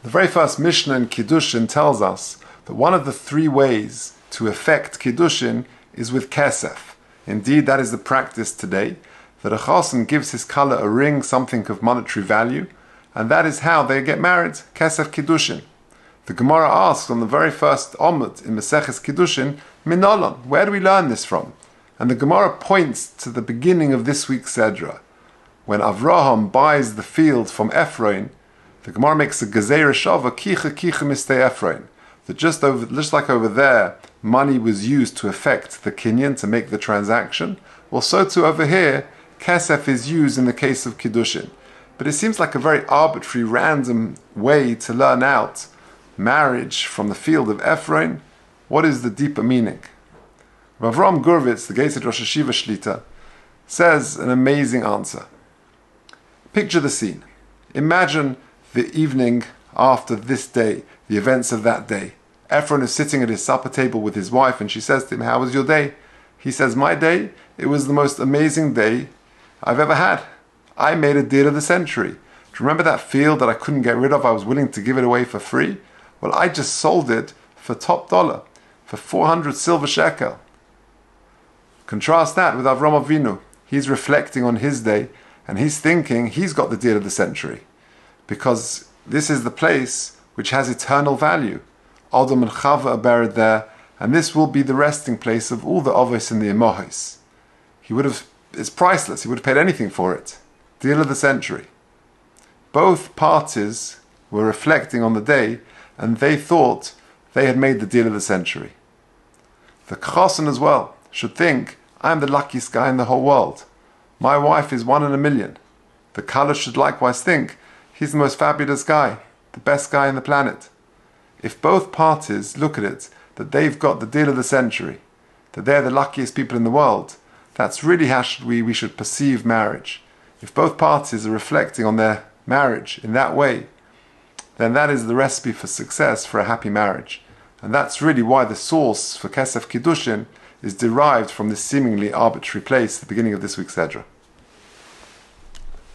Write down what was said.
The very first Mishnah in Kiddushin tells us that one of the three ways to effect Kiddushin is with kesef. Indeed, that is the practice today, that a chosen gives his color a ring, something of monetary value, and that is how they get married, kesef Kiddushin. The Gemara asks on the very first Omud in Maseches Kiddushin, Minolon, where do we learn this from? And the Gemara points to the beginning of this week's Sedra. When Avraham buys the field from Ephraim, the Gemara makes a Gezeira Shava, Kicha Mistei Ephraim, that just like over there, money was used to effect the kinyan, to make the transaction, well, so too over here, kesef is used in the case of Kiddushin. But it seems like a very arbitrary, random way to learn out marriage from the field of Ephraim. What is the deeper meaning? Rav Ram Gurvitz, the Geised Rosh Hashiva Shlita, says an amazing answer. Picture the scene. Imagine the evening after this day, the events of that day. Ephraim is sitting at his supper table with his wife, and she says to him, "How was your day?" He says, "My day? It was the most amazing day I've ever had. I made a deal of the century. Do you remember that field that I couldn't get rid of? I was willing to give it away for free. Well, I just sold it for top dollar, for 400 silver shekel." Contrast that with Avram Avinu. He's reflecting on his day, and he's thinking he's got the deal of the century, because this is the place which has eternal value. Adam and Chava are buried there, and this will be the resting place of all the Avos and the Emohos. It's priceless. He would have paid anything for it. Deal of the century. Both parties were reflecting on the day, and they thought they had made the deal of the century. The Chosen as well should think, I'm the luckiest guy in the whole world. My wife is 1 in a million. The Kala should likewise think, he's the most fabulous guy, the best guy on the planet. If both parties look at it, that they've got the deal of the century, that they're the luckiest people in the world, that's really how we should perceive marriage. If both parties are reflecting on their marriage in that way, then that is the recipe for success for a happy marriage. And that's really why the source for Kesef Kiddushin is derived from this seemingly arbitrary place at the beginning of this week's Sedra.